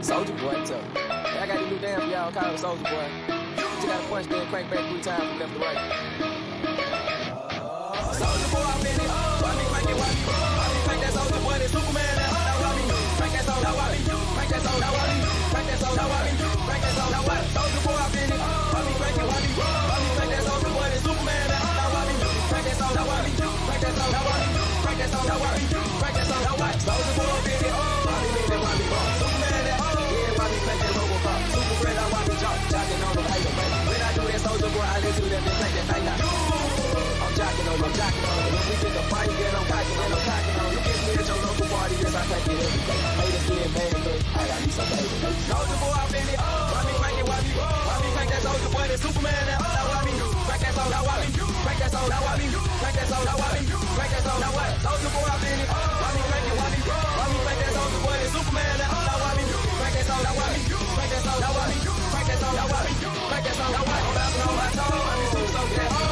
Soldier Boy, tell me. I got these new damn for y'all, call it Soldier Boy. You just gotta punch, then crank back 3 times from left to right. Soldier Boy, I'm in it. Why me crank it, why me crank that Soldier Boy, that Superman, that why me crank that Soldier, why me crank that Soldier, why me crank that Soldier, why me crank that Soldier, why Soldier Boy, I'm in it. Why me crank it, why me crank that Soldier Boy, that Superman, that why me crank that Soldier, why me crank that Soldier, why me crank that Soldier, why me crank that Soldier, why Soldier Boy, I'm in it. Why me make that, why me Superman, that yeah, why me crank that Robocop, Super Friend, why me jocking on the item, man. When I do that Soldier Boy, I listen to them and crank that thing now. I'm jocking on, when we get the fight, then I'm cocking on, you get me at your local party, yes, I crank it every day. Haters get mad, but I got me some baby. Soldier Boy, I'm in it. Why me crank it, why me crank that Soldier Boy, that Superman, that why me crank that Soldier, why me crank that Soldier, why me crank that Soldier, why me crank that Soldier, why Soldier Boy, I'm in it. Why me crank it, why me crank that Soldier Boy, that Superman, that why me crank that Soldier, why me crank that Soldier, why me crank that Soldier, why me crank that Soldier, why I'm bouncing on my toes, I mean, so that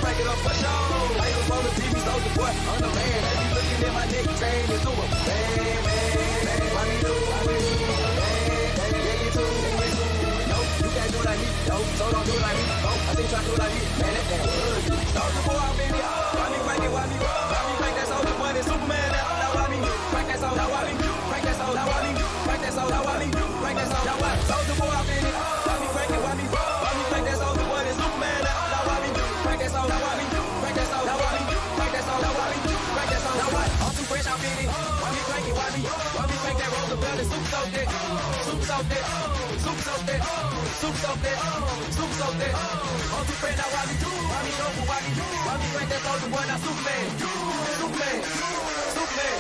crank it up for sure. I ain't supposed to see me Soldier Boy. I'm the man. They be looking at my neck, saying it's over. Man, why me do? Yeah, you too. No, you can't do like me. No, so don't do like me. No, I think try to do like me. Man, that damn good. Soldier Boy, I'm in it. Why me crank it? Why me crank that Soldier Boy? That Superman, that why me crank that Soldier? Why me crank that Soldier? Why me crank that Soldier? Why me crank that Soldier? Why Soldier Boy, I'm in it. Why me crank it? Why me crank that Soldier Boy? That Superman, that why me crank that Soldier? Why me crank that Soldier? Why me crank that Soldier? Why me crank that Soldier? Why I'm too fresh, I'm in it. Why me crank it? Why me crank that Roosevelt? That super so thick, super so thick, super so thick, super so thick, super so thick. I'm too fresh now. Why me go for why me crank that Soldier Boy? Now Superman, Superman, Superman.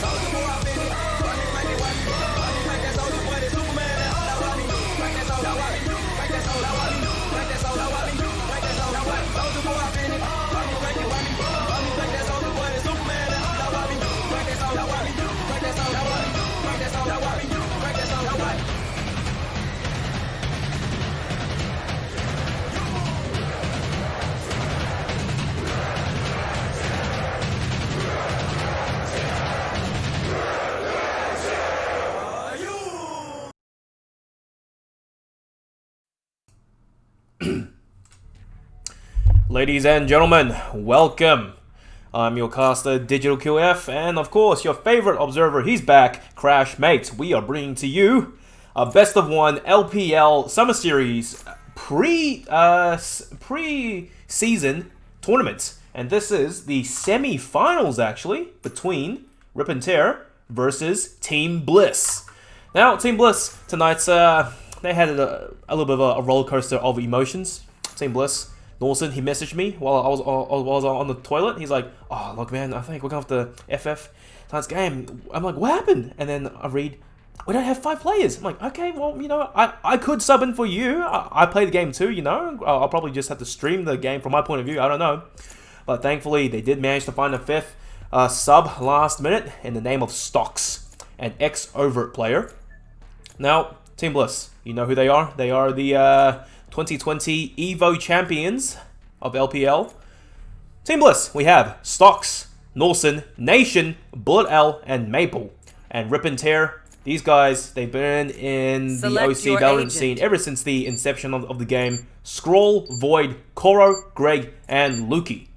Soldier Boy, I'm in it. Why me crank it? Why me crank that Soldier Boy? That Superman, that why me crank that Soldier? Why me crank that Soldier? Why me crank that Soldier? Why me crank that Soldier? Why Soldier Boy, I'm in it. Why me crank it? Why me crank that Soldier Boy? That Superman, that why me crank that Soldier? Why me crank that Soldier? Why me crank that Soldier? Why me crank that Soldier? Why Ladies and gentlemen, welcome. I'm your caster, DigitalQF, and of course, your favorite observer, he's back, Crash Mate. We are bringing to you a best of one LPL Summer Series pre-season tournament. And this is the semi-finals, actually, between RipNTear versus Team Bliss. Now, Team Bliss, tonight's, they had a little bit of a roller coaster of emotions. Team Bliss. Norson, he messaged me while I was on the toilet. He's like, "Oh, look, man, I think we're going to have to FF tonight's game." I'm like, "What happened?" And then I read, "We don't have 5 players." I'm like, "Okay, well, you know, I could sub in for you. I play the game too, you know. I'll probably just have to stream the game from my point of view. I don't know." But thankfully, they did manage to find a 5th sub last minute in the name of Stocks, an ex-Overt player. Now, Team Bliss, you know who they are. They are the 2020 EVO champions of LPL. Team Bliss, we have Stocks, Norson, Nation, Bullet L, and Maple. And RipNTear, these guys, they've been in the OC Valorant scene ever since the inception of the game. Scroll, Void, Koro, Greg, and Lukey.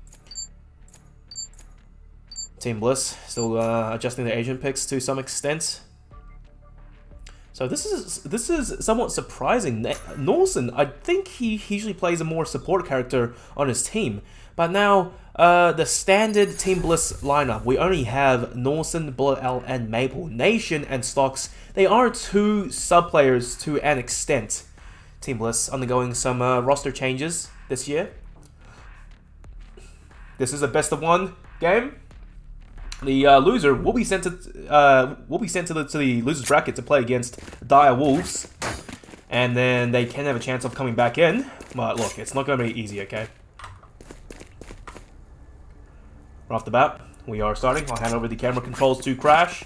Team Bliss, still adjusting their agent picks to some extent. So this is somewhat surprising. Norson, I think he usually plays a more support character on his team, but now the standard Team Bliss lineup, we only have Norson, Bullet L, and Maple. Nation and Stocks, they are 2 sub players to an extent. Team Bliss undergoing some roster changes this year. This is a best of 1 game. The loser will be sent to the losers bracket to play against Dire Wolves, and then they can have a chance of coming back in. But look, it's not going to be easy, okay? Right off the bat, we are starting. I'll hand over the camera controls to Crash,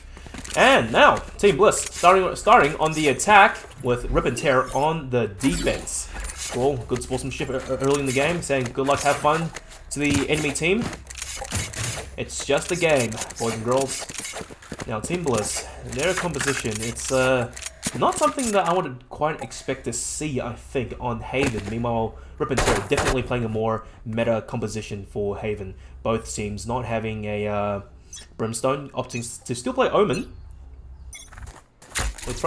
and now Team Bliss starting on the attack with RipNTear on the defense. Cool, good sportsmanship early in the game, saying good luck, have fun to the enemy team. It's just a game, boys and girls. Now, Team Bliss, their composition, it's not something that I would quite expect to see, I think, on Haven. Meanwhile, RipNTear definitely playing a more meta composition for Haven. Both teams not having a Brimstone, opting to still play Omen, which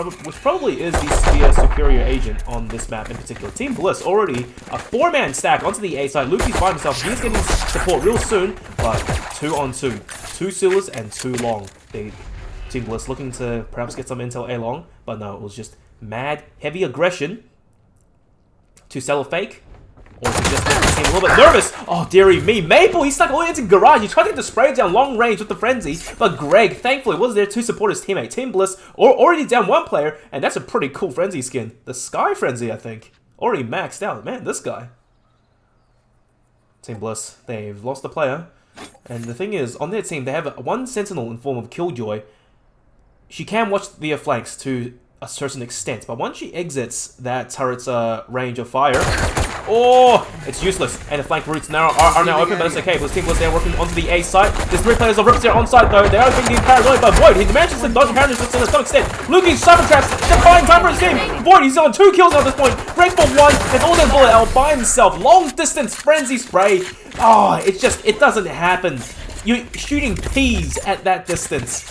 probably is the superior agent on this map in particular. Team Bliss already a 4-man stack onto the A side. Luki's by himself. He's getting support real soon, but 2 on 2. 2 Sealers and 2 Long. Team Bliss looking to perhaps get some intel A long, but no, it was just mad, heavy aggression to sell a fake. Or to just make the team a little bit nervous. Oh, dearie me. Maple, he's stuck all the way into garage. He tried to get the spray down long range with the frenzy, but Greg, thankfully, was there to support his teammate. Team Bliss already down 1 player, and that's a pretty cool frenzy skin. The Sky Frenzy, I think. Already maxed out. Man, this guy. Team Bliss, they've lost a player. And the thing is, on their team, they have 1 Sentinel in form of Killjoy. She can watch the flanks to a certain extent, but once she exits that turret's range of fire, oh, it's useless. And the flank routes now are now open, but it's okay. Because Team Bliss there working onto the A site. There's 3 players of RipNTear on site though. They are being paranoid by Void. He manages to dodge paranoid to some extent. Luki cyber traps, defying time for his game. Void, he's on 2 kills at this point. Greg for 1, and all that bullet out by himself. Long distance frenzy spray. Oh, it doesn't happen. You're shooting peas at that distance.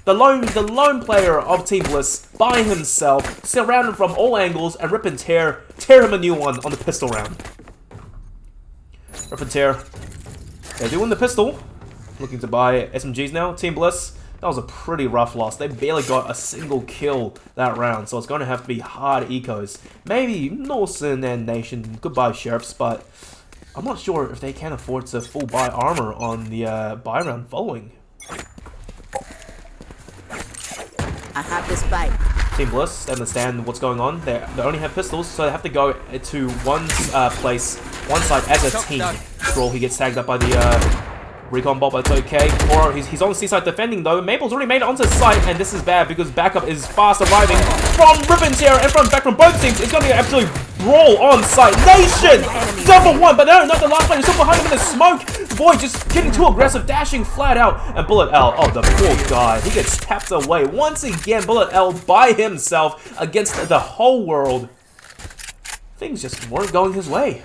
The lone player of Team Bliss by himself, surrounded from all angles, and RipNTear tear him a new one on the pistol round. RipNTear, they're doing the pistol, looking to buy SMGs now. Team Bliss, that was a pretty rough loss. They barely got a single kill that round, so it's going to have to be hard ecos. Maybe Norsen and Nation could buy Sheriffs, but I'm not sure if they can afford to full buy armor on the buy round following. I have this bike. Team Bliss understand what's going on. They only have pistols, so they have to go to one place, one side as a team. Scroll, he gets tagged up by the recon bot, but it's okay. Or he's on the C side defending though. Maple's already made it onto the site, and this is bad because backup is fast arriving from RipNTear and back from both teams. It's going to be an absolute brawl on site. Nation! Double 1, but no, not the last player. Still behind him in the smoke. Void just getting too aggressive, dashing flat out. And Bullet L, oh, the poor guy. He gets tapped away. Once again, Bullet L by himself against the whole world. Things just weren't going his way.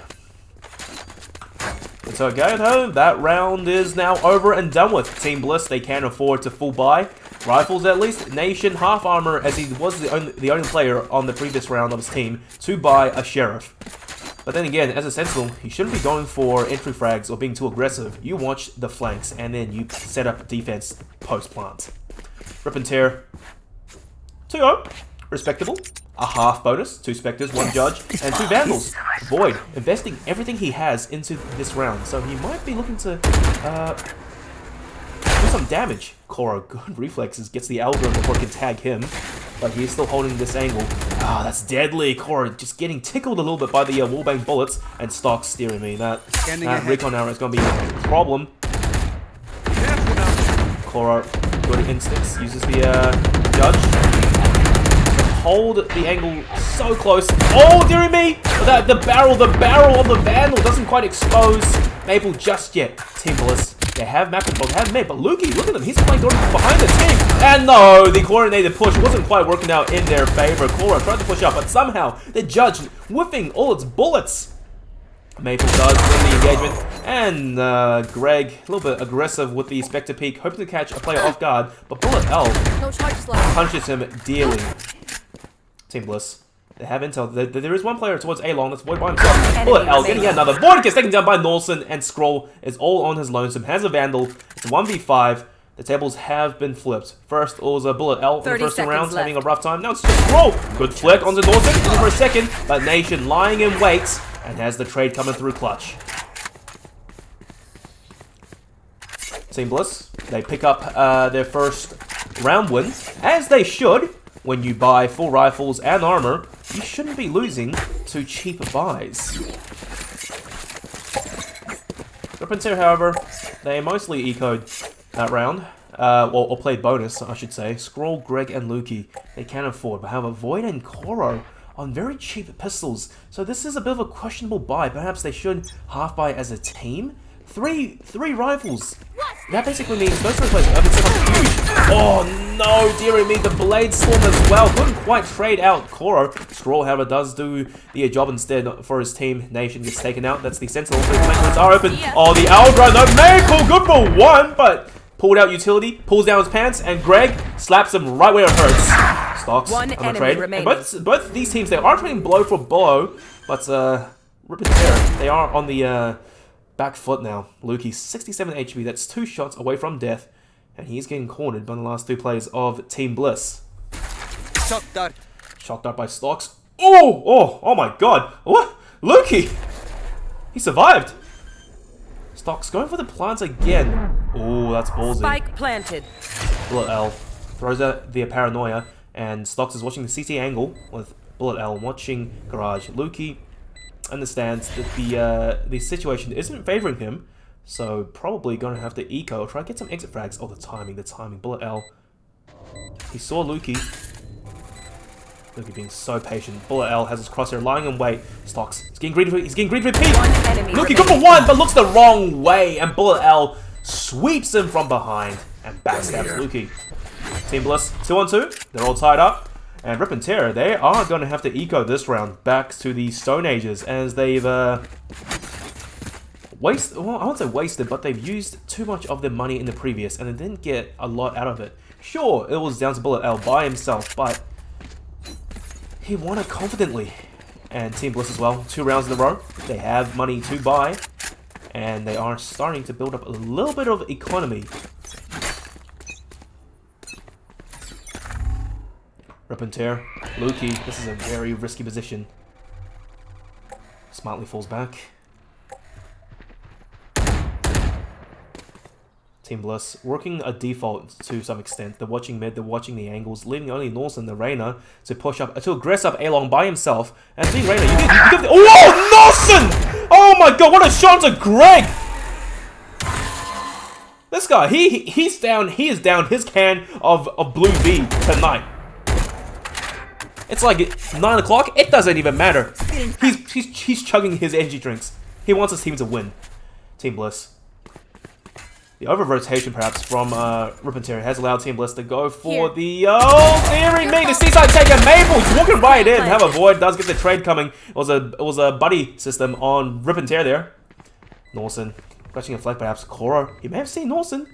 It's okay though, that round is now over and done with. Team Bliss, they can afford to full buy. Rifles at least. Nation half armor, as he was the only player on the previous round of his team to buy a Sheriff. But then again, as a Sentinel, he shouldn't be going for entry frags or being too aggressive. You watch the flanks and then you set up defense post-plant. RipNTear, 2-0. Respectable. A half bonus, 2 Spectres, 1 Judge, and 2 Vandals. Void, investing everything he has into this round, so he might be looking to do some damage. Korra, good reflexes, gets the algorithm before it can tag him, but he's still holding this angle. Ah, that's deadly. Korra just getting tickled a little bit by the wallbang bullets, and Stock steering me. That recon arrow is going to be a problem. Korra, good instincts, uses the Judge. Hold the angle so close. Oh, dearie me! The barrel of the Vandal doesn't quite expose Maple just yet. Team Bliss, they have map control, they have mid, but Lukey, look at him, he's playing behind the team. And no, the coordinated push wasn't quite working out in their favor. Korra tried to push up, but somehow the Judge whiffing all its bullets. Maple does win the engagement, and Greg, a little bit aggressive with the Spectre Peak, hoping to catch a player off guard, but Bullet L punches him dearly. Team Bliss, they have intel. There is 1 player towards A long. That's Void by himself. Bullet L getting another. Void gets taken down by Norsen, and Scroll is all on his lonesome. Has a Vandal. It's 1v5. The tables have been flipped. First, it was a Bullet L in the first 2 rounds, having a rough time. Now it's just Scroll. Good flick onto Norsen for a second, but Nation lying in wait and has the trade coming through clutch. Team Bliss, they pick up their first round win, as they should. When you buy full rifles and armor, you shouldn't be losing to cheap buys. RipNTear, however, they mostly ecoed that round, or played bonus, I should say. Scroll, Greg, and Lukey, they can afford, but however, Void and Korra on very cheap pistols, so this is a bit of a questionable buy. Perhaps they should half buy as a team. Three rifles. that basically means those three players have been so huge. Oh no, dearie me, the Blade Storm as well. Couldn't quite trade out Koro. Scroll, however, does do the job instead for his team. Nation gets taken out. That's the Sentinel. The flankers are open. Oh, the Aldra, no, Miracle, good for one, but pulled out utility, pulls down his pants, and Greg slaps him right where it hurts. Stocks on the trade. And both these teams, they are trading blow for blow, but RipNTear, they are on the back foot now. Lukey, 67 HP, that's 2 shots away from death, and he's getting cornered by the last 2 players of Team Bliss. Shock dart. Shock dart by Stocks. Oh my god. What? Lukey! He survived. Stocks going for the plants again. Oh, that's ballsy. Spike planted. Bullet L throws out the paranoia, and Stocks is watching the CT angle with Bullet L watching Garage. Lukey understands that the situation isn't favoring him, so probably gonna have to eco, try to get some exit frags. Oh, the timing. Bullet L. He saw Lukey. Lukey being so patient. Bullet L has his crosshair lying in wait. Stocks. He's getting greedy for Pete. Lukey good for one, but looks the wrong way, and Bullet L sweeps him from behind and backstabs Lukey. Team Bliss 2-on-2. They're all tied up. And RipNTear, they are going to have to eco this round back to the Stone Ages, as they've wasted, well, I won't say wasted, but they've used too much of their money in the previous, and they didn't get a lot out of it. Sure, it was down to Bullet L by himself, but he won it confidently. And Team Bliss as well, 2 rounds in a row. They have money to buy, and they are starting to build up a little bit of economy. RipNTear, Lukey, this is a very risky position. Smartly falls back. Team Bliss working a default to some extent. They're watching mid, they're watching the angles, leaving only Norson, the Reyna, to push up, to aggress up A-long by himself. And seeing Reyna, you give the, oh, Norson! Oh my god, what a shot to Greg! This guy, he is down his can of Blue V tonight. It's like 9 o'clock. It doesn't even matter. He's chugging his energy drinks. He wants his team to win. Team Bliss. The over-rotation, perhaps, from RipNTear has allowed Team Bliss to go for the... Oh, dearie me! The Seaside taker Maple! He's walking right in. Have a Void. Does get the trade coming. It was a buddy system on RipNTear there. Norson. Clutching a flag, perhaps. Koro. He may have seen Norson.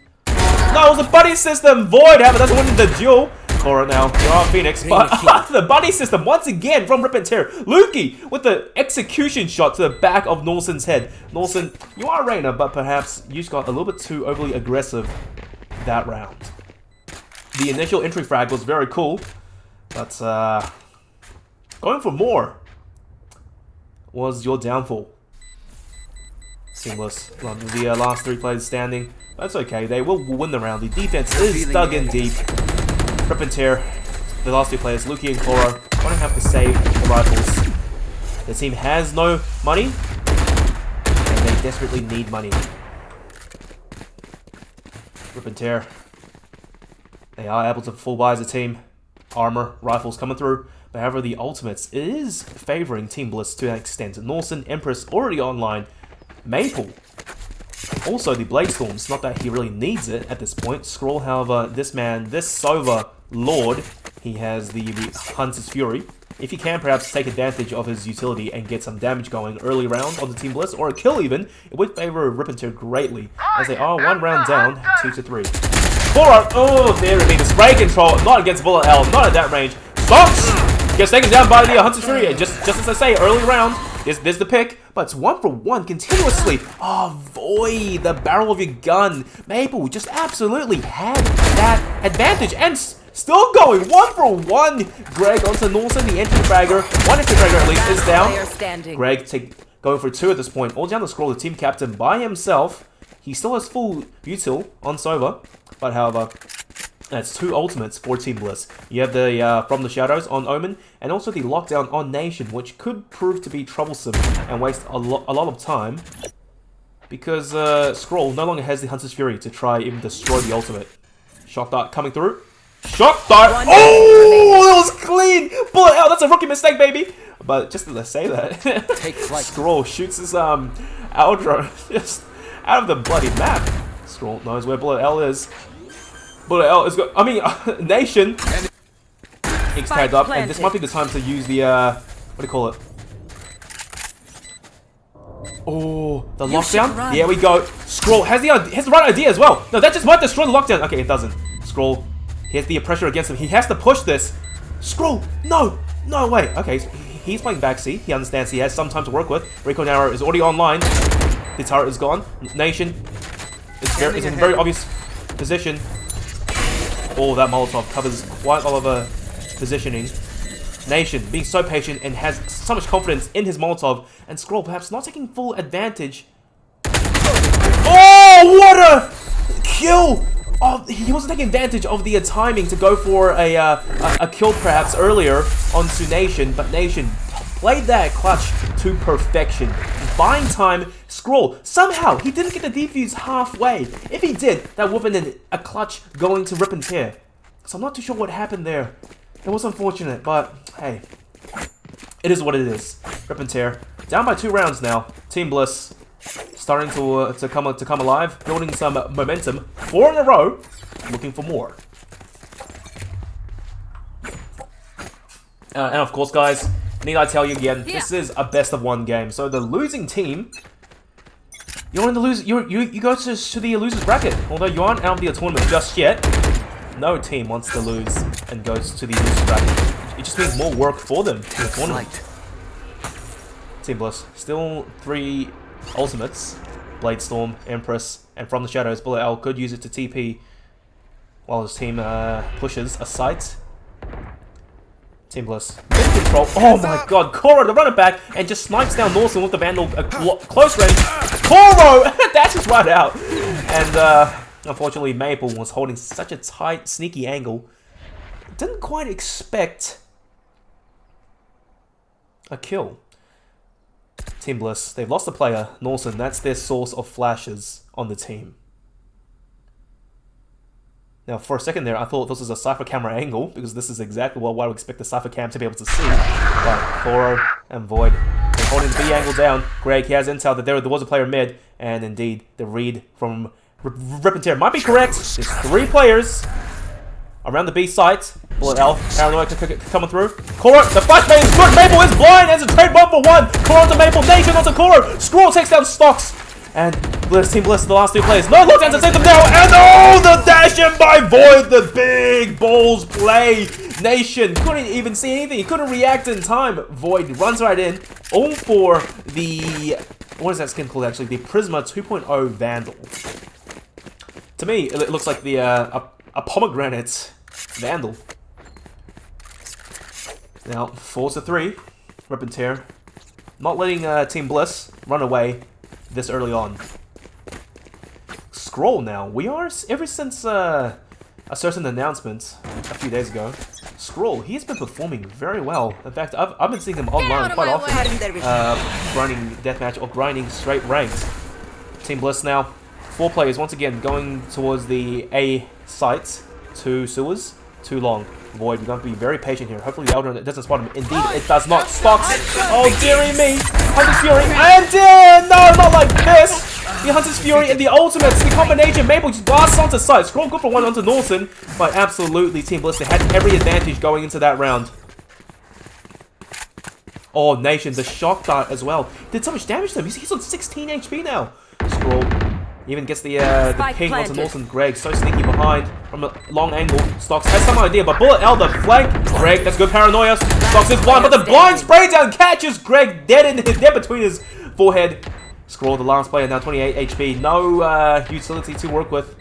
No, it was a buddy system. Void, however, doesn't win the duel. Koro now. You're on Phoenix. But the buddy system, once again, from RipNTear. Lukey with the execution shot to the back of Norson's head. Norson, you are Reyna, but perhaps you just got a little bit too overly aggressive that round. The initial entry frag was very cool, but going for more was your downfall. Seamless. The last 3 players standing. That's okay. They will win the round. The defense is dug in deep. RipNTear, the last 2 players, Lukey and Koro, going to have to save the rifles. The team has no money, and they desperately need money. RipNTear, they are able to full buy as a team. Armor, rifles coming through. But however, the ultimates is favoring Team Bliss to an extent. Norson, Empress already online. Maple. Also, the Blade Storms, not that he really needs it at this point. Scroll, however, this man, this Sova Lord, he has the Hunter's Fury. If he can perhaps take advantage of his utility and get some damage going early round on the Team Bliss, or a kill even, it would favor RipNTear greatly, as they are 1 round down, 2-3. Oh, there it is. Spray control, not against Bullet L, not at that range. Stocks! Gets taken down by the Hunter's Fury, and just as I say, early round, there's the pick, but it's 1 for 1 continuously. Oh, Void, the barrel of your gun. Maple just absolutely had that advantage, and still going 1 for 1. Greg onto Norson, the entry fragger. 1 entry fragger at least is down. Greg going for 2 at this point. All down the scroll, the team captain by himself. He still has full util on Sova, but however, that's 2 ultimates for Team Bliss. You have the From the Shadows on Omen, and also the Lockdown on Nation, which could prove to be troublesome and waste a lot of time, because Scroll no longer has the Hunter's Fury to try even destroy the ultimate. Shock Dart coming through. Shock Dart! Oh, that was clean! Bullet out, that's a rookie mistake, baby! But just to say that, Scroll shoots his Aldro just out of the bloody map. Scroll knows where Bullet L is. Bullet L is good. I mean, Nation. X tagged up, and this might be the time to use the, what do you call it? Oh, the lockdown? There we go. Scroll has the right idea as well. No, that just might destroy the lockdown. Okay, it doesn't. Scroll, he has the pressure against him. He has to push this. Scroll, no way. Okay, he's playing backseat. He understands he has some time to work with. Rico Narrow is already online. The turret is gone. Nation is in a very obvious position. Oh, that Molotov covers quite a lot of positioning. Nation being so patient and has so much confidence in his Molotov, and Scroll perhaps not taking full advantage. Oh, what a kill! Oh, he wasn't taking advantage of the timing to go for a kill perhaps earlier onto Nation, but Nation played that clutch to perfection. Buying time, Scroll, somehow he didn't get the defuse halfway. If he did, that would have been a clutch going to RipNTear. So I'm not too sure what happened there. It was unfortunate, but hey, it is what it is. RipNTear down by 2 rounds now. Team Bliss starting to come alive, building some momentum. 4 in a row, looking for more. And of course, guys, need I tell you again, this is a best of 1 game. So the losing team, you're in the you go to the losers bracket. Although you aren't out of the tournament just yet. No team wants to lose and goes to the losers bracket. It just means more work for them in the tournament. Team Bliss still 3 ultimates: Bladestorm, Empress, and From the Shadows. Bullet L could use it to TP while his team pushes a site. Team Bliss in control. Oh my god, Koro the runner back and just snipes down Norson with the Vandal close range. Koro dashes right out, and unfortunately Maple was holding such a tight, sneaky angle. Didn't quite expect a kill. Team Bliss, they've lost a player, Norson. That's their source of flashes on the team. Now, for a second there, I thought this was a Cypher camera angle, because this is exactly what I would expect the Cypher cam to be able to see. But Koro and Void, they're holding the B angle down. Greg, he has intel that there was a player mid, and indeed, the read from RipNTear might be correct. There's 3 players around the B site. Bullet L, Paranoia coming through. Koro, the flashbang is good. Maple is blind as a trade 1-for-1. Koro onto Maple, Nation onto Koro. Scroll takes down Stocks. And Bliss, Team Bliss, the last 2 players. No lockdown to save them now. And oh, the dash in by Void. The big balls play. Nation couldn't even see anything. He couldn't react in time. Void runs right in. All for the, what is that skin called actually? The Prisma 2.0 Vandal. To me, it looks like the a pomegranate Vandal. Now, 4-3. RipNTear not letting Team Bliss run away this early on. Scroll now. We are, ever since a certain announcement a few days ago, Scroll, he's been performing very well. In fact, I've been seeing him online quite often, grinding deathmatch or grinding straight ranked. Team Bliss now, 4 players once again going towards the A site. 2 sewers, too long. Void, we're going to be very patient here. Hopefully the Elder doesn't spot him. Indeed, it does not. Stocks. Oh, dearie me. Hunter's Fury. And no, not like this. The Hunter's Fury and the ultimates. The combination. Maple just blasts onto site. Scroll good for 1 onto Norton. But absolutely, Team Bliss, they had every advantage going into that round. Oh, Nation, the shock dart as well. Did so much damage to him. He's on 16 HP now. Scroll. Even gets the ping onto Norton. Greg, so sneaky behind from a long angle. Stocks has some idea, but Bullet L, the flank. Greg, that's good paranoia. Stocks is blind, but the blind spray down catches Greg dead between his forehead. Scroll, the last player, now 28 HP. No utility to work with.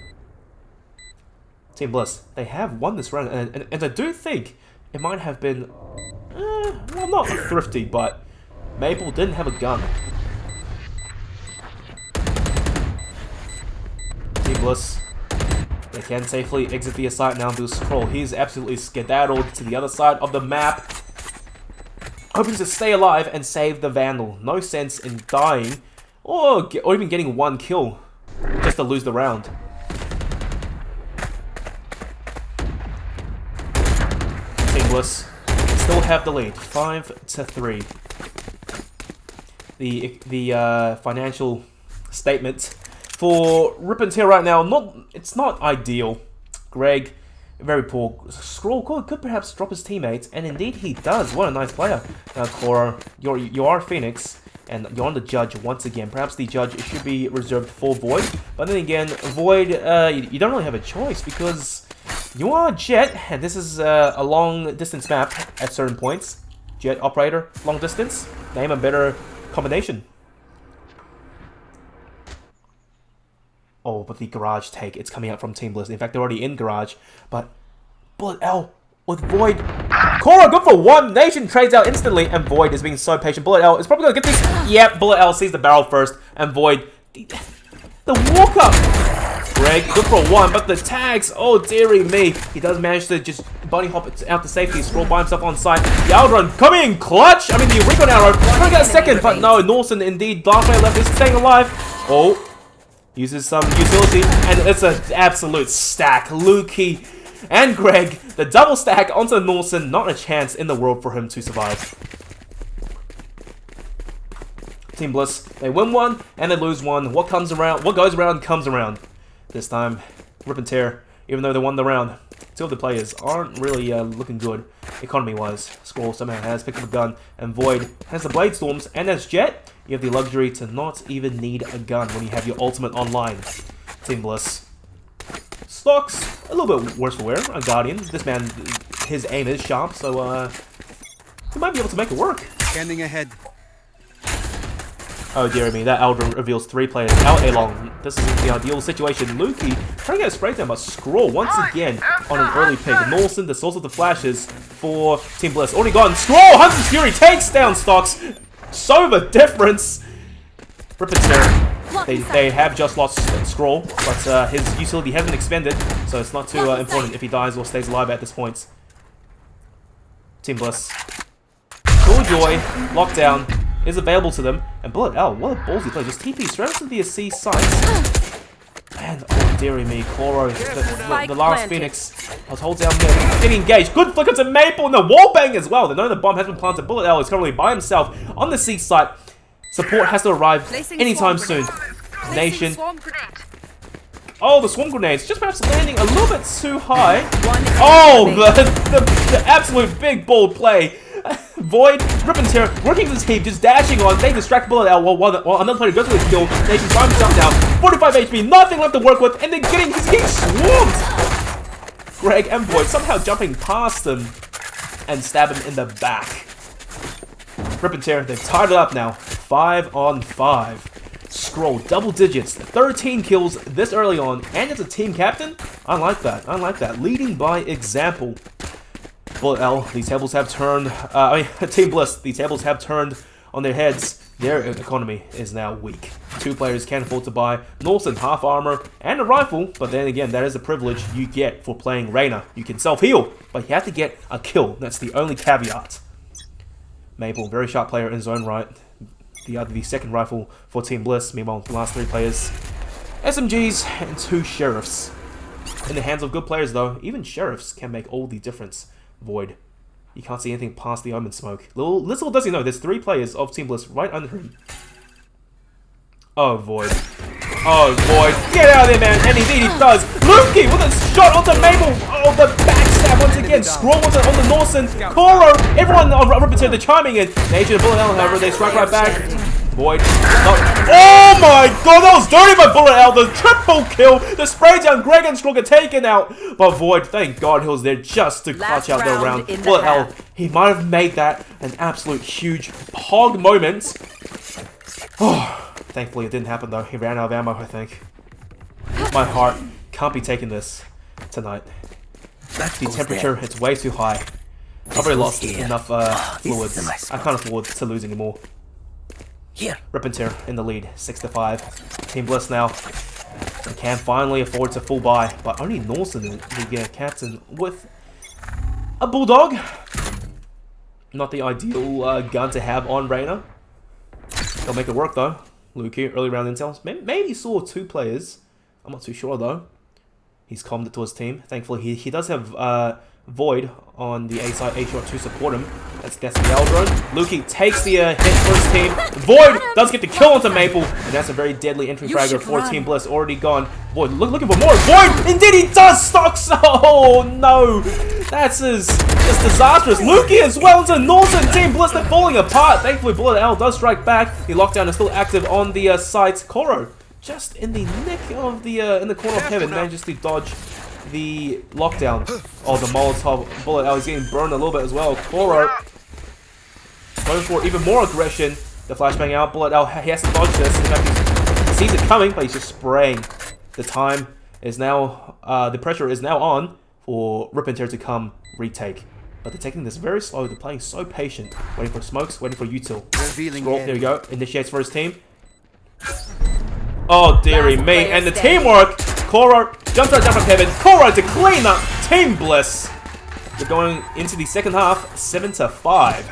Team Bliss, they have won this round, and I do think it might have been, well, not thrifty, but Maple didn't have a gun. Bliss, they can safely exit the site now and do Scroll. He's absolutely skedaddled to the other side of the map, hoping to stay alive and save the Vandal. No sense in dying or even getting 1 kill just to lose the round. Team Bliss still have the lead, 5-3. The financial statement for RipNTear right now, it's not ideal. Greg, very poor. Scroll could perhaps drop his teammates, and indeed he does. What a nice player. Now, Cora, you are Phoenix, and you're on the judge once again. Perhaps the judge should be reserved for Void, but then again, Void, you don't really have a choice because you are Jet, and this is a long distance map at certain points. Jet operator, long distance. Name a better combination. Oh, but the garage take, it's coming out from Team Bliss. In fact, they're already in garage. But Bullet L with Void. Cora, good for one. Nation trades out instantly, and Void is being so patient. Bullet L is probably going to get this. Yep, Bullet L sees the barrel first, and Void. The walk up. Greg, good for one, but the tags, oh dearie me. He does manage to just bunny hop it out to safety, scroll by himself on site. The outrun coming in clutch. I mean, the recon arrow. Trying to get a second, but no, Norson indeed. Last player left is staying alive. Oh. Uses some utility, and it's an absolute stack. Lukey and Greg, the double stack onto Norson. Not a chance in the world for him to survive. Team Bliss, they win one and they lose one. What goes around comes around. This time, RipNTear, even though they won the round, two of the players aren't really looking good economy-wise. Squall somehow has picked up a gun, and Void has the Blade Storms, and as Jet, you have the luxury to not even need a gun when you have your ultimate online. Team Bliss. Stocks, a little bit worse for wear. A Guardian. This man, his aim is sharp, so he might be able to make it work. Scanning ahead. Oh dear me, that Elder reveals 3 players out along. This isn't the ideal situation. Lukey trying to get a spray down, but Scroll once again on an early pick. Norson, the source of the flashes for Team Bliss. Already gone. Scroll! Hunter's Fury takes down Stocks. So the difference. RipNTear. They have just lost Scroll, but his utility hasn't expended, so it's not too important if he dies or stays alive at this point. Team Bliss. Cool Joy, lockdown is available to them, and Bullet L, what a ballsy play, just TP straight to the C sites. And oh dearie me, Chloro, the last Phoenix, I was holding down there, getting engaged, good flicker to Maple, and the wall bang as well. They know the bomb has been planted. Bullet L is currently by himself on the C site. Support has to arrive anytime soon. Nation. Oh, the swarm grenades, just perhaps landing a little bit too high. Oh, the absolute big bold play. Void, RipNTear, working this heap, just dashing on. They distract Bullet L while another player goes for the kill. Nation finds himself down. 45 HP, nothing left to work with, and then he's getting swarmed. Greg and Void somehow jumping past him and stab him in the back. RipNTear, they've tied it up now. 5 on 5. Scroll double digits, 13 kills this early on, and as a team captain, I like that. I like that. Leading by example. Bullet L, these tables have turned. Team Bliss, these tables have turned on their heads. Their economy is now weak. 2 players can't afford to buy Norson half armor and a rifle, but then again, that is a privilege you get for playing Reyna. You can self-heal, but you have to get a kill. That's the only caveat. Maple, very sharp player in his own right. The second rifle for Team Bliss. Meanwhile, the last 3 players, SMGs and 2 sheriffs. In the hands of good players, though, even sheriffs can make all the difference. Void, you can't see anything past the omen smoke. Little does he know, there's 3 players of Team Bliss right under him. Oh, Void. Oh, Void. Get out of there, man. And indeed he does. Lukey with a shot onto Mabel. Oh, the backstab once again. Scroll onto on the Norson. Koro. Everyone on RipNTear, they're chiming in. Nation and Bullet L, however, they strike right back. Void. Oh my god, that was dirty by Bullet L. The triple kill. The spray down. Greg and Scroll get taken out. But Void, thank god he was there just to clutch out the round. Bullet L, he might have made that an absolute huge hog moment. Oh. Thankfully, it didn't happen though. He ran out of ammo, I think. My heart can't be taking this tonight. The temperature, it's way too high. I've already lost enough fluids. I can't afford to lose anymore. RipNTear in the lead, 6-5. Team Bliss now. They can finally afford to full buy, but only Norson, the captain, with a Bulldog. Not the ideal gun to have on Reyna. They'll make it work though. Lukey, early round intel. Maybe he saw 2 players. I'm not too sure though. He's calmed it to his team. Thankfully, he does have Void on the A side, A short to support him. That's the L drone. Lukey takes the hit for his team. Void does get the kill onto Maple, and that's a very deadly entry fragger for Team Bliss. Already gone. Void looking for more. Void! Indeed he does! Stocks! Oh no! That's just disastrous. Lukey as well into Norton. Team Bliss, they're falling apart. Thankfully, Bullet L does strike back. The lockdown is still active on the site. Koro, just in the nick of the in the corner of Heaven, manages to dodge the lockdown. Oh, the Molotov. Bullet L is getting burned a little bit as well. Koro going for even more aggression. The flashbang out. Bullet L, he has to dodge this. In fact, he sees it coming, but he's just spraying. The time is now, the pressure is now on for RipNTear to come retake. But they're taking this very slow. They're playing so patient. Waiting for smokes, waiting for util. Scroll, there we go. Initiates for his team. Oh, dearie me. And the teamwork. Koro jumps right down from Heaven. Koro to clean up Team Bliss. They're going into the second half, 7-5.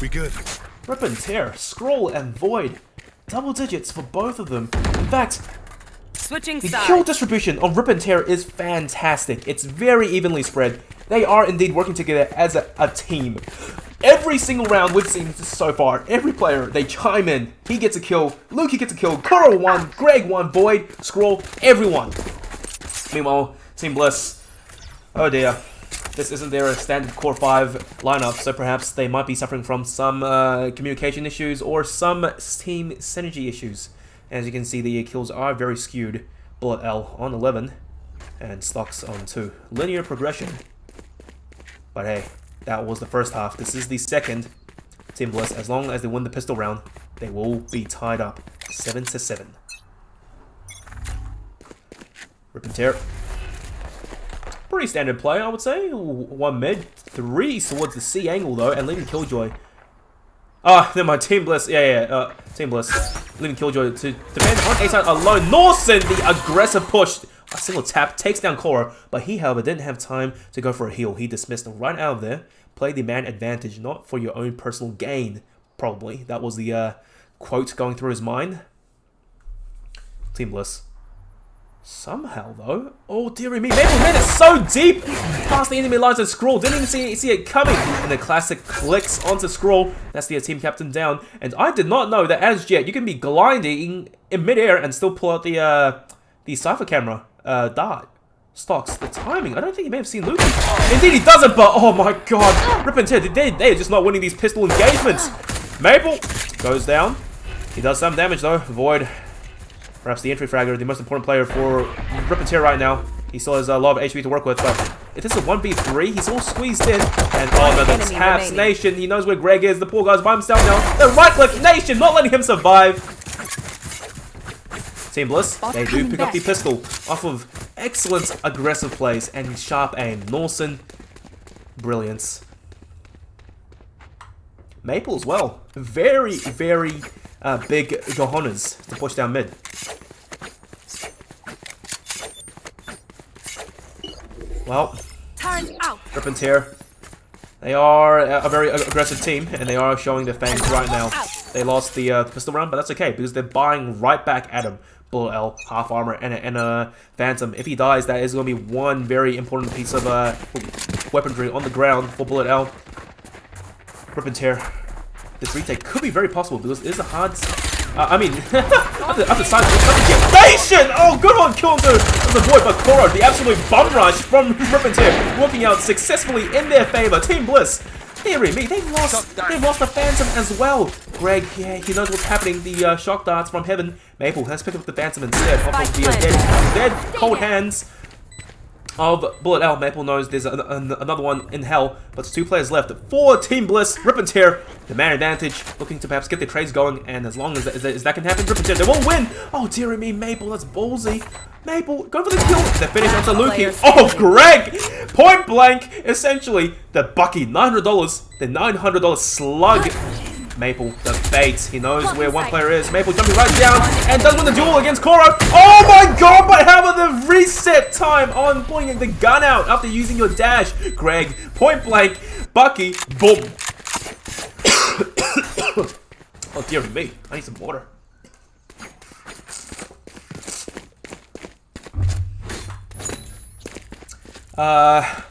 We good. RipNTear, Scroll, and Void. Double digits for both of them. In fact, the kill distribution of RipNTear is fantastic. It's very evenly spread. They are indeed working together as a team. Every single round we've seen so far, every player, they chime in. He gets a kill, Lukey gets a kill, Kuro won, Greg won, Void, Scroll, everyone. Meanwhile, Team Bliss, oh dear. This isn't their standard Core 5 lineup, so perhaps they might be suffering from some communication issues or some team synergy issues. As you can see, the kills are very skewed. Bullet L on 11, and Stocks on 2. Linear progression. But hey, that was the first half. This is the second. Team Bliss, as long as they win the pistol round, they will be tied up 7-7. RipNTear. Pretty standard play, I would say. One mid, 3 towards the C angle though, and leaving Killjoy. Ah, never mind. Team Bliss. Team Bliss. Leaving Killjoy to defend on A side alone. Norson, the aggressive push. A single tap takes down Koro, but he, however, didn't have time to go for a heal. He dismissed right out of there. Play the man advantage, not for your own personal gain. Probably. That was the quote going through his mind. Team Bliss. Somehow, though. Oh, dearie me. Maple made it so deep past the enemy lines of Scroll. Didn't even see it coming. And the classic clicks onto Scroll. That's the team captain down. And I did not know that as yet, you can be gliding in midair and still pull out the Cypher camera dart. Stocks. The timing. I don't think he may have seen Lukey. Indeed, he doesn't, but oh my god. RipNTear, they're just not winning these pistol engagements. Maple goes down. He does some damage, though. Void. Perhaps the entry fragger, the most important player for RipNTear right now. He still has a lot of HP to work with, but if this is a 1v3, he's all squeezed in. And oh no, the Taps Nation, he knows where Greg is. The poor guy's by himself now. The right-click Nation, not letting him survive. Team Bliss, they do pick up the pistol off of excellent aggressive plays and sharp aim. Norson, brilliance. Maple as well. Very, very big cojones to push down mid. Well, RipNTear, they are a very aggressive team, and they are showing their fangs right now. They lost the pistol round, but that's okay, because they're buying right back at him. Bullet L, half armor, and a Phantom. If he dies, that is going to be one very important piece of weaponry on the ground for Bullet L. RipNTear. This retake could be very possible because it is a hard. I mean, after side Nation! Oh, good one, kill to the Void, but Koro, the absolute bum rush from RipNTear, working out successfully in their favor. Team Bliss, dearie me, they've lost the Phantom as well. Greg, yeah, he knows what's happening. The shock darts from Heaven. Maple has picked up the Phantom instead off of the dead cold hands of Bullet L. Maple knows there's another one in hell, but there's 2 players left for Team Bliss. RipNTear, the man advantage, looking to perhaps get the trades going, and as long as that can happen, RipNTear, they will win. Oh, dearie me, Maple, that's ballsy. Maple, go for the kill. The finish onto Lukey. Oh, Greg! Point blank, essentially, the Bucky, $900, the $900 slug. Maple, the bait. He knows where one player is. Maple jumping right down and does win the duel against Koro. Oh my god, but how about the reset time on pulling the gun out after using your dash? Greg, point blank, Bucky, boom. Oh dear me, I need some water. a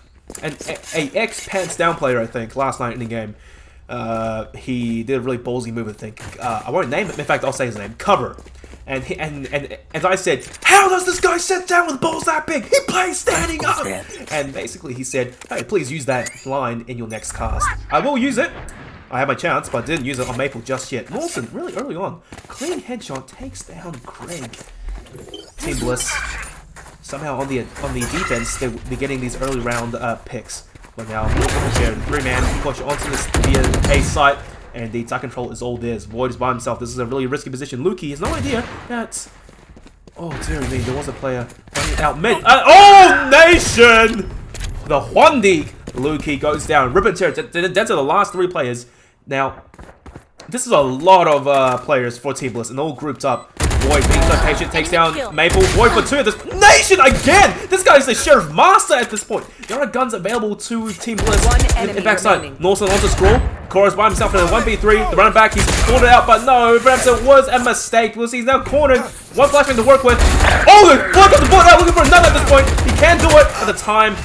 ex-pants down player, I think, last night in the game. He did a really ballsy move, I think. I won't name it. In fact, I'll say his name. Cover. And I said, how does this guy sit down with balls that big? He plays standing up. And basically he said, hey, please use that line in your next cast. I will use it. I had my chance, but I didn't use it on Maple just yet. Lawson, really early on, clean headshot takes down Greg. Team Bliss. Somehow on the defense, they're getting these early round picks. But now, the 3-man push onto this via A site, and the attack control is all theirs. Void is by himself. This is a really risky position. Lukey has no idea that... Oh, dear me, there was a player running out mid. Oh, Nation! The Huandi! Lukey goes down. RipNTear, dead to the last 3 players. Now, this is a lot of players for Team Bliss, and all grouped up. Void being so patient, takes down Maple. Void for 2 of this. Nation again! This guy's the Sheriff Master at this point. There are guns available to Team Bliss in backside. Norson wants to scroll. Cora's by himself in a 1v3. The running back, he's pulled it out, but no, perhaps it was a mistake. We'll see, he's now cornered. One flashbang to work with. Oh, look at the board out, looking for another at this point. He can do it, but the time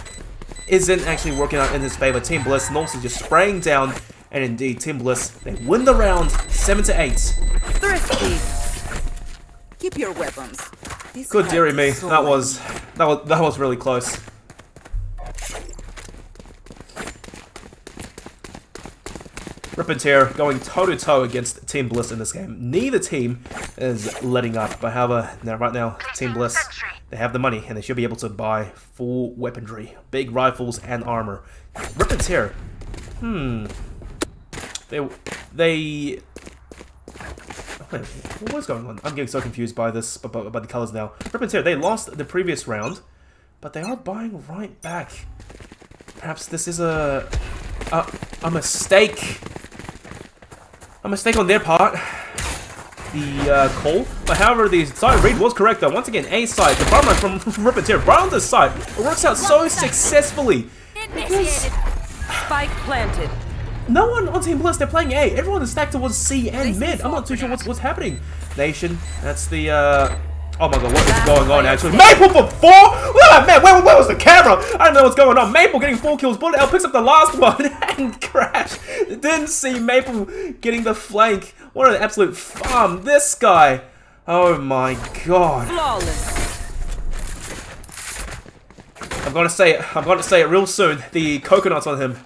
isn't actually working out in his favor. Team Bliss, Norson just spraying down, and indeed, Team Bliss, they win the round 7-8. Thrifty. Keep your weapons. Good dearie me. That was really close. RipNTear going toe-to-toe against Team Bliss in this game. Neither team is letting up, but however, right now, Team Bliss, they have the money and they should be able to buy full weaponry, big rifles and armor. RipNTear, they what's going on? I'm getting so confused by this, by the colors now. RipNTear, they lost the previous round, but they are buying right back. Perhaps this is a mistake. A mistake on their part. The call. But however, the side read was correct though. Once again, A side. The bottom line from RipNTear. Right on this side. It works out so successfully. Spike planted. No one on Team Bliss, they're playing A. Everyone is stacked towards C and mid. I'm not too sure what's happening. Nation, that's the oh my god, what is going on actually? Maple for 4? Oh, man, where was the camera? I don't know what's going on. Maple getting 4 kills. Bullet L picks up the last one and crash. Didn't see Maple getting the flank. What an absolute farm. This guy. Oh my god. Flawless. I'm gonna say it real soon. The coconuts on him.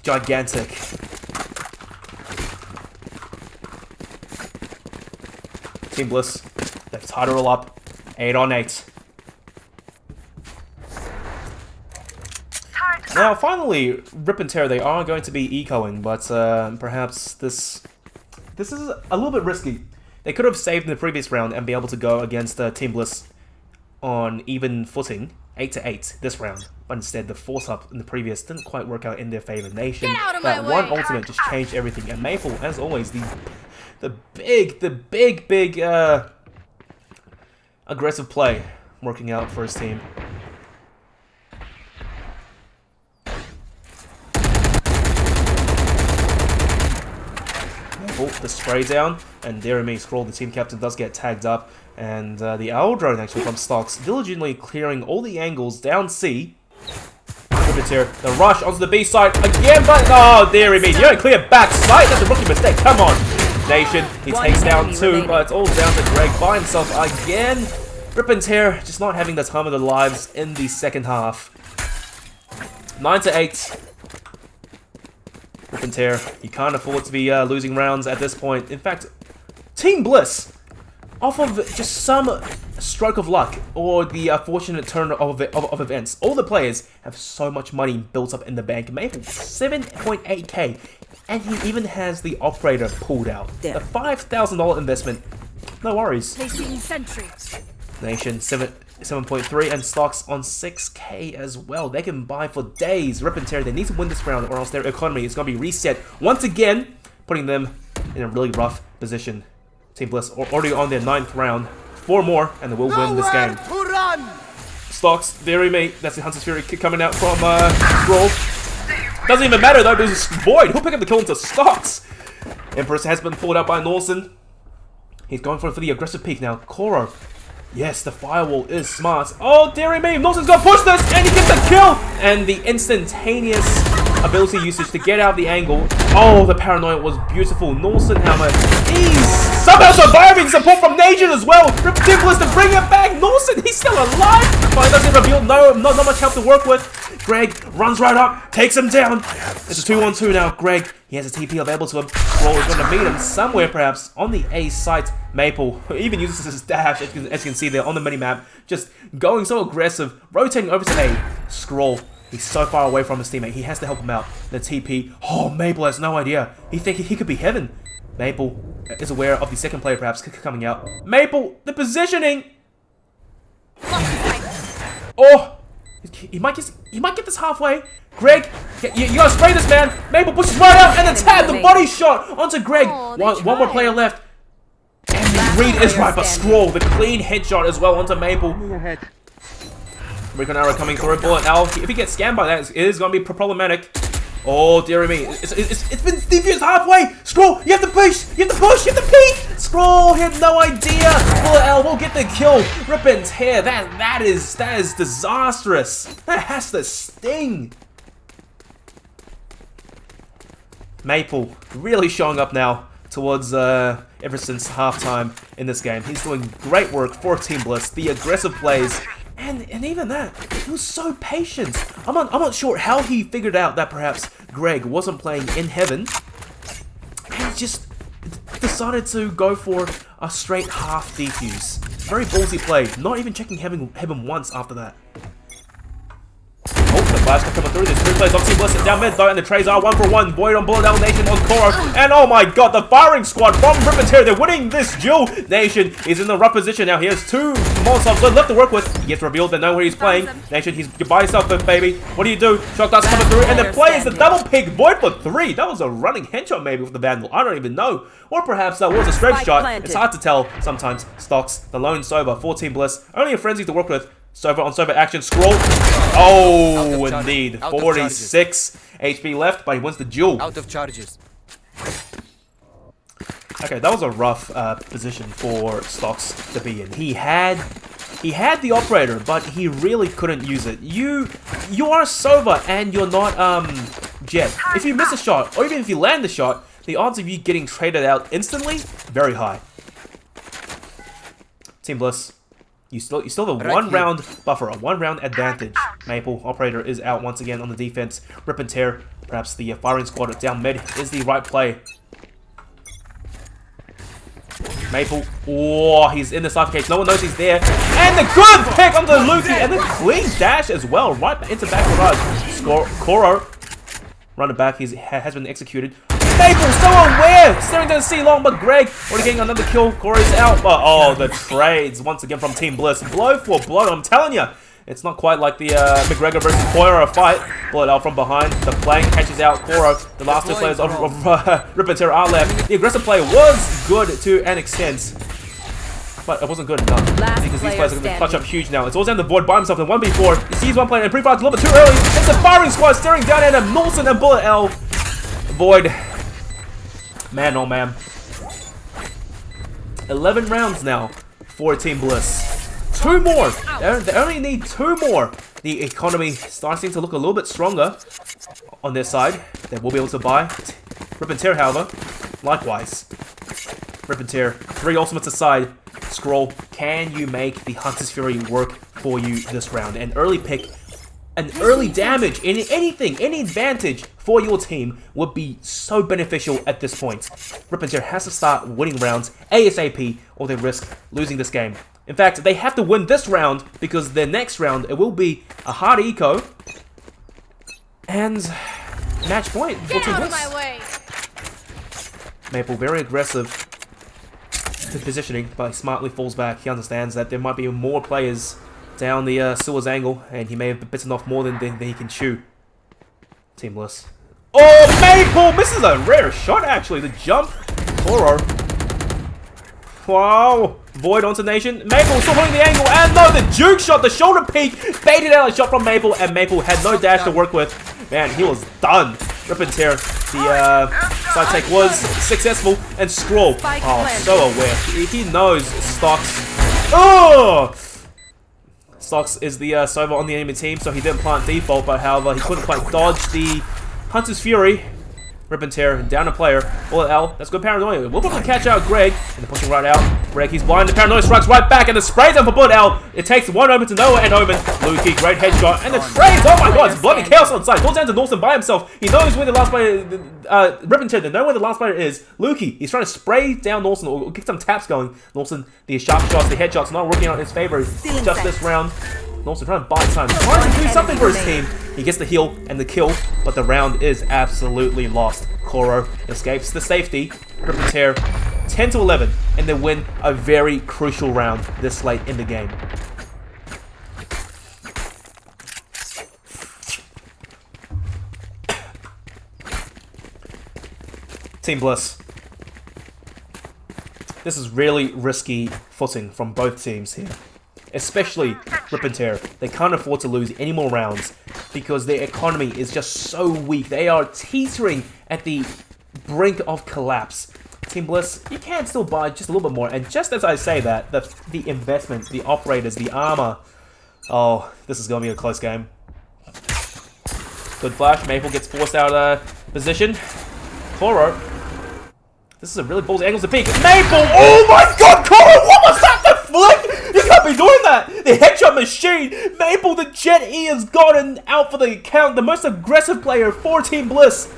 Gigantic. Team Bliss, they've tied it all up. 8 on 8. Now, finally, RipNTear, they are going to be ecoing, but perhaps this is a little bit risky. They could have saved in the previous round and be able to go against Team Bliss on even footing, 8-8 this round. But instead, the force up in the previous didn't quite work out in their favor. Nation, that one ultimate just changed everything. And Maple, as always, the big aggressive play working out for his team. Maple, the spray down, and there me scroll. The team captain does get tagged up, and the owl drone actually from Stocks diligently clearing all the angles down C. RipNTear, the rush onto the B side again, but oh, dearie me, you don't clear back side. That's a rookie mistake. Come on, Nation. He takes down 2, but it's all down to Greg by himself again. RipNTear just not having the time of their lives in the second half. 9-8. RipNTear, you can't afford to be losing rounds at this point. In fact, Team Bliss, off of just some stroke of luck or the fortunate turn of events, all the players have so much money built up in the bank. Maple 7.8k, and he even has the operator pulled out. The $5,000 investment, no worries. Placing sentry. Nation 7.3 and Stocks on 6k as well. They can buy for days. RipNTear, they need to win this round or else their economy is going to be reset once again, putting them in a really rough position. Team Bliss already on their 9th round. 4 more, and they will win this game. Stocks, very mate. That's the Hunter's Fury kick coming out from Brawl. Doesn't even matter though, because Void, who'll pick up the kill into Stocks. Empress has been pulled out by Norson. He's going for the aggressive peek now. Koro Yes, the firewall is smart. Oh, dearie me, Nolson's gonna push this, and he gets the kill! And the instantaneous ability usage to get out of the angle. Oh, the paranoia was beautiful. Nolson, however, he's somehow surviving support from Nation as well. Ridiculous to bring him back. Nolson, he's still alive, but he doesn't reveal not much help to work with. Greg runs right up, takes him down. It's a 2-on-2 now. Greg, he has a TP available to him. Scroll is going to meet him somewhere, perhaps on the A site. Maple even uses his dash, as you can see there on the minimap, just going so aggressive, rotating over to A. Scroll, he's so far away from his teammate, he has to help him out. The TP, oh, Maple has no idea. He thinks he could be heaven. Maple is aware of the second player perhaps coming out. Maple, the positioning. Oh, he might get this halfway. Greg, you gotta spray this, man. Maple pushes right up and the tap, the body shot onto Greg. One more player left. And the read is right, but Scroll, the clean headshot as well onto Maple. Recon arrow coming through, bullet now. If he gets scammed by that, it is gonna be problematic. Oh, dearie me. It's been defused halfway. Scroll, you have to push, you have to push, you have to peek. Scroll, he had no idea. Bullet L will get the kill. RipNTear, that is disastrous. That has to sting. Maple really showing up now towards ever since halftime in this game. He's doing great work for Team Bliss. The aggressive plays. And even that, he was so patient. I'm not sure how he figured out that perhaps Greg wasn't playing in heaven. And he just decided to go for a straight half defuse. Very ballsy play. Not even checking heaven once after that. Oh, the flash coming through. There's 3 plays on Team Bliss down mid though, and the trades are 1-for-1. Void on Bullet L, Nation on Koro. And oh my god, the firing squad from RipNTear, they're winning this duel. Nation is in the rough position now. He has 2 Molotovs left to work with. He gets revealed, they know where he's playing. Nation, he's by himself, baby. What do you do? Shot darts coming through, and the play is the double pick. Void for 3. That was a running headshot maybe with the Vandal. I don't even know. Or perhaps that was a straight shot. It's hard to tell sometimes. Stocks, the lone Sova for Team Bliss. Only a frenzy to work with. Sova on Sova action, Scroll. Oh, indeed. 46 HP left, but he wins the duel. Out of charges. Okay, that was a rough position for Stocks to be in. He had the operator, but he really couldn't use it. You are Sova and you're not Jet. If you miss a shot, or even if you land the shot, the odds of you getting traded out instantly, very high. Team Bliss. You still have a 1-round buffer, a 1-round advantage. Maple, operator, is out once again on the defense. RipNTear, perhaps the firing squad down mid is the right play. Maple, oh, he's in the sniper cage. No one knows he's there. And the good pick on the Luki, and the clean dash as well, right into back garage. Koro, run it back, he has been executed. Maple so aware, staring down C-Long, but Greg already getting another kill. Corey's out, but oh, the trades once again from Team Bliss. Blow for blow, I'm telling you. It's not quite like the McGregor versus Poira fight. Bullet out from behind. The flank catches out Koro. The last 2 players of RipNTear are left. The aggressive play was good to an extent, but it wasn't good enough. Because these players are going to clutch up huge now. It's all down the Void by himself in 1v4. He sees one player and pre-fire's a little bit too early. It's the firing squad staring down at him. Nolson and Bullet L. Void. Man, oh man. 11 rounds now for Team Bliss. 2 more. They only need 2 more. The economy starting to look a little bit stronger on their side. They will be able to buy. RipNTear, however, likewise. RipNTear, 3 ultimates aside. Scroll, can you make the Hunter's Fury work for you this round? An early pick, an early damage, any advantage for your team would be so beneficial at this point. RipNTear has to start winning rounds ASAP or they risk losing this game. In fact, they have to win this round because their next round, it will be a hard eco and match point for Team Bliss. Maple very aggressive to positioning, but he smartly falls back. He understands that there might be more players down the Sewers angle, and he may have bitten off more than he can chew. Team Bliss. Oh, Maple misses a rare shot, actually. The jump. Koro. Wow. Void onto Nation. Maple still holding the angle, and no, the juke shot, the shoulder peek, baited out a shot from Maple, and Maple had no dash to work with. Man, he was done. RipNTear, the side take was successful, and Scroll, oh, so aware. He knows Stocks Oh! Stocks is the Sova on the enemy team, so he didn't plant default, but however, he couldn't quite dodge the Hunter's Fury. RipNTear down a player. Bullet L. That's good paranoia. We'll probably catch out Greg. And they're pushing right out. Greg, he's blind. The paranoia strikes right back. And the sprays down for Bullet L. It takes one Omen to nowhere. And Omen. Lukey, great headshot. And the trades. Oh my god. It's bloody chaos on side. Goes down to Norton by himself. He knows where the last player. RipNTear, they know where the last player is. Lukey, he's trying to spray down Norton or get some taps going. Norton, the sharp shots, the headshots not working out in his favor just this round. Also trying to buy time, trying to do something for his team. He gets the heal and the kill, but the round is absolutely lost. Koro escapes the safety. RipNTear 10 to 11, and they win a very crucial round this late in the game. Team Bliss. This is really risky footing from both teams here. Especially RipNTear. They can't afford to lose any more rounds because their economy is just so weak. They are teetering at the brink of collapse. Team Bliss, you can still buy just a little bit more. And just as I say that, the investment, the operators, the armor. Oh, this is going to be a close game. Good flash. Maple gets forced out of position. Koro. This is a really ballsy angle to peek. Maple! Oh my god, Koro! What was that? The flick? You can't be doing that! The headshot machine! Maple, the Jet E has gotten out for the count. The most aggressive player for Team Bliss.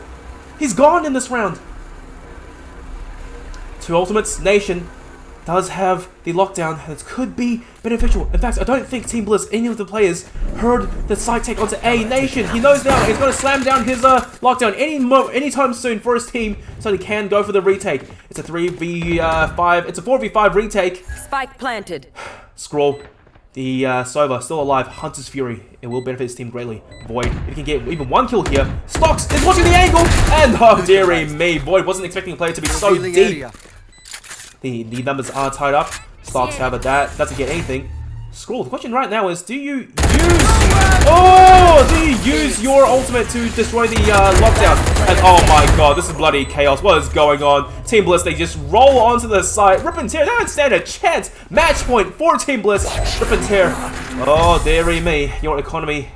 He's gone in this round. Two ultimates. Nation does have the lockdown that could be beneficial. In fact, I don't think Team Bliss, any of the players, heard the side take onto A. Nation, he knows now he's going to slam down his lockdown anytime soon for his team so he can go for the retake. It's a 3v5, it's a 4v5 retake. Spike planted. Scroll. The Sova still alive. Hunter's Fury. It will benefit his team greatly. Void, if he can get even one kill here. Stocks is watching the angle! And oh dearie me, Void wasn't expecting a player to be so deep. The numbers are tied up. Stocks, however, that doesn't get anything. Scroll, the question right now is, do you use your ultimate to destroy the lockdown? And oh my god, this is bloody chaos. What is going on? Team Bliss, they just roll onto the side. RipNTear, they don't stand a chance. Match point for Team Bliss. RipNTear, oh dearie me, your economy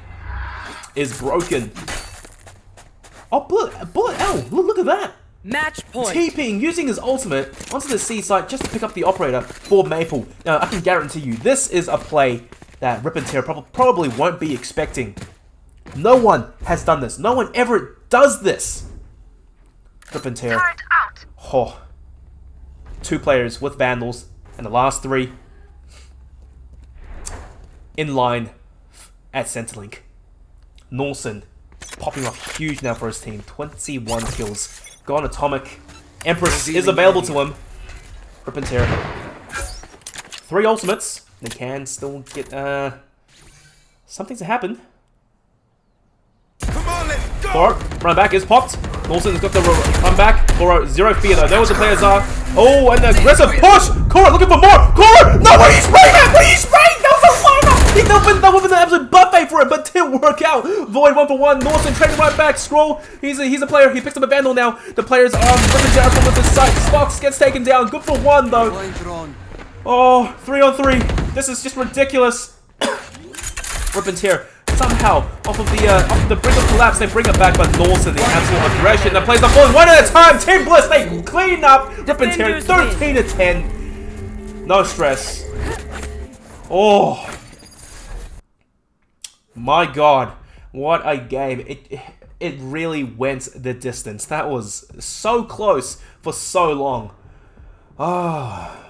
is broken. Oh, Bullet L, look at that. Match point. TPing, using his ultimate onto the C site just to pick up the operator for Maple. Now, I can guarantee you, this is a play that RipNTear probably won't be expecting. No one has done this. No one ever does this. RipNTear. Oh. Two players with Vandals, and the last three in line at Centerlink. Norson popping off huge now for his team. 21 kills. Gone Atomic. Empress is available to him. RipNTear. 3 ultimates. They can still get something to happen. Come on, let's go. Koro, run back is popped. Norton's got the run back. Koro, zero fear though. Know what the players are. Oh, and the aggressive push. Koro looking for more. Koro, no, what are you spraying at? What are you spraying? That was a lineup. He opened an absolute buffet for it, but didn't work out. Void 1 for 1. Norton trading right back. Scroll. He's a player. He picks up a Vandal now. The players are ripping down from the side. Stocks gets taken down. Good for 1 though. Oh, 3 on 3. This is just ridiculous. RipNTear somehow off of the brink of collapse, they bring it back, but Norton, the absolute aggression that plays the ball 1 at a time. Team Bliss, they clean up. RipNTear 13 to 10. No stress. Oh my god, what a game. It really went the distance. That was so close for so long. Ah.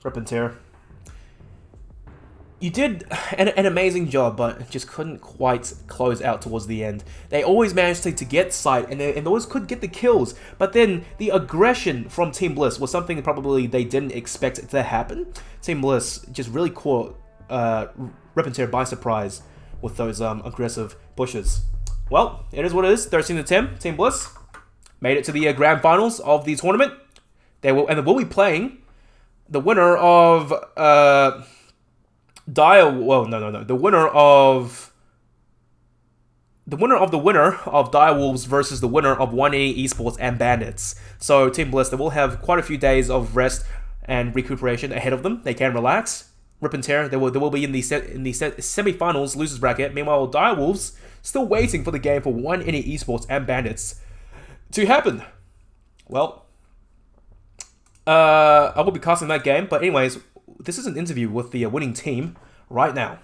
RipNTear. You did an amazing job, but just couldn't quite close out towards the end. They always managed to get sight, and they always could get the kills, but then the aggression from Team Bliss was something that probably they didn't expect to happen. Team Bliss just really caught RipNTear by surprise with those aggressive pushes. Well, it is what it is. 13 to 10. Team Bliss made it to the grand finals of the tournament. They will be playing the winner of the winner of the winner of Direwolves versus the winner of 180 Esports and Bandits. So Team Bliss, they will have quite a few days of rest and recuperation ahead of them. They can relax. RipNTear, they will be in the semi-finals losers bracket. Meanwhile, Direwolves still waiting for the game for 180 Esports and Bandits to happen. Well, I will be casting that game, but anyways, this is an interview with the winning team right now.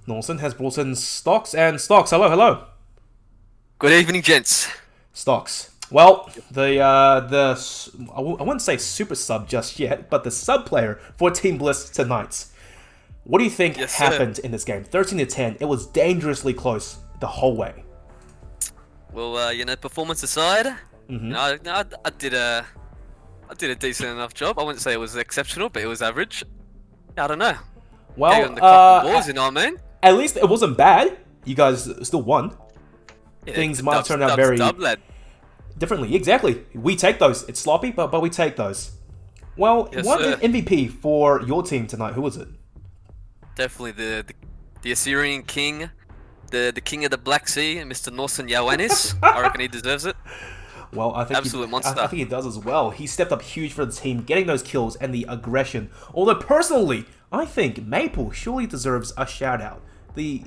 Norson has brought in Stocks, and Stocks, hello. Good evening, gents. Stocks. Well, I wouldn't say super sub just yet, but the sub player for Team Bliss tonight. What do you think happened in this game? 13-10. It was dangerously close the whole way. Well, performance aside, I did a decent enough job. I wouldn't say it was exceptional, but it was average. I don't know. Well, balls, you know what I mean? At least it wasn't bad. You guys still won. Yeah, Things might turn out very lad. differently. Exactly. We take those. It's sloppy, but we take those. Well, Yes, what sir. MVP for your team tonight? Who was it? Definitely the Assyrian king, the king of the Black Sea, Mr. Norson Ioannis. I reckon he deserves it. Well, I think Absolute monster. I think he does as well. He stepped up huge for the team, getting those kills and the aggression. Although personally, I think Maple surely deserves a shout out. The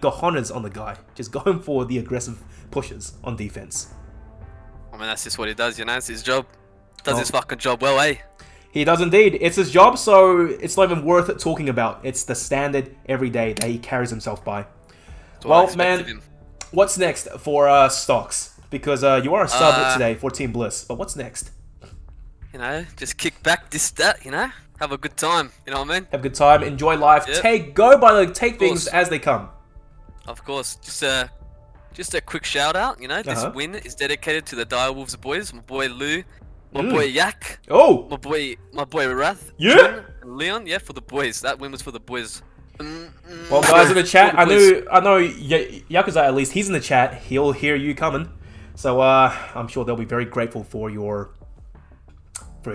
cojones on the guy, just going for the aggressive pushes on defense. I mean, that's just what he does, It's his job. Does his fucking job well, eh? He does indeed. It's his job, so it's not even worth talking about. It's the standard every day that he carries himself by. That's what I Well, expect of man, him. what's next for Stocks? Because you are a sub today for Team Bliss, but what's next? Just kick back, have a good time. You know what I mean? Have a good time, enjoy life, Yep. take things as they come. Of course. Just a quick shout out. This win is dedicated to the Direwolves boys. My boy Lou, my boy Yak, Oh, my boy Wrath, Yeah. Jun, and Leon. Yeah, for the boys. That win was for the boys. well, guys in the chat, For the I know Yakuza at least. He's in the chat. He'll hear you coming, so I'm sure they'll be very grateful for your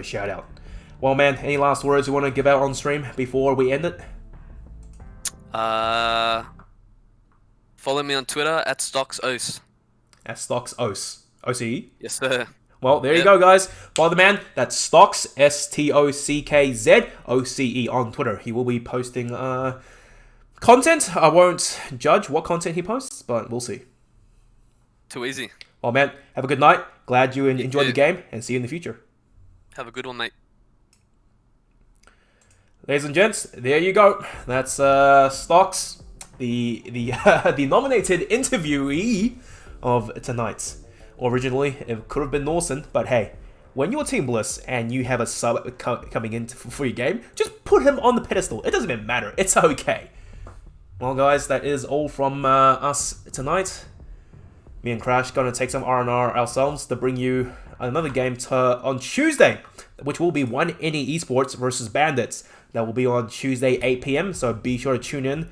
shout out. Well, man, any last words you want to give out on stream before we end it? Follow me on Twitter at StocksOs. At Stocks OCE. OCE? Yes, sir. Well, there you go, guys. Follow the man. That's Stocks, STOCKZ-OCE on Twitter. He will be posting content. I won't judge what content he posts, but we'll see. Too easy. Well, man, have a good night. Glad you enjoyed the too. game, and see you in the future. Have a good one, mate. Ladies and gents, there you go. That's Stocks, the nominated interviewee of tonight. Originally, it could have been Norson, but hey, when you're Team Bliss and you have a sub coming in for your game, just put him on the pedestal. It doesn't even matter. It's okay. Well, guys, that is all from us tonight. Me and Crash gonna take some R&R ourselves to bring you another game on Tuesday, which will be 180 Esports versus Bandits. That will be on Tuesday, 8 PM, so be sure to tune in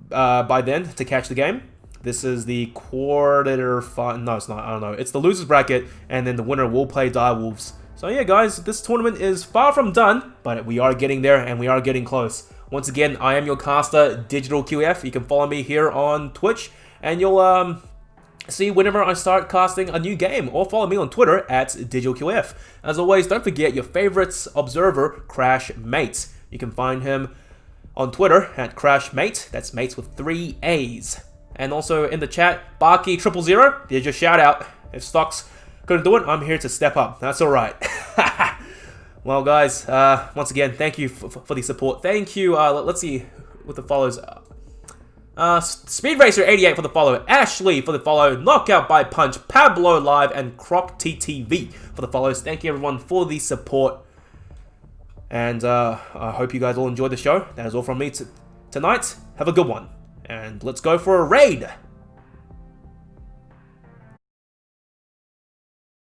by then to catch the game. This is the quarter final. No, it's not. I don't know. It's the losers bracket, and then the winner will play Direwolves. So yeah, guys, this tournament is far from done, but we are getting there, and we are getting close. Once again, I am your caster, DigitalQF. You can follow me here on Twitch, and you'll see whenever I start casting a new game, or follow me on Twitter at DigitalQF. As always, don't forget your favorites observer, Crash Mate. You can find him on Twitter at CrashMate. That's mates with 3 A's. And also in the chat, Barky000. There's your shout out. If Stocks couldn't do it, I'm here to step up. That's alright. Well, guys, once again, thank you for the support. Thank you. Let's see what the follows. Speed Racer 88 for the follow, Ashley for the follow, Knockout by Punch, Pablo Live, and Croc TTV for the follows. Thank you everyone for the support, and I hope you guys all enjoyed the show. That is all from me tonight. Have a good one, and let's go for a raid.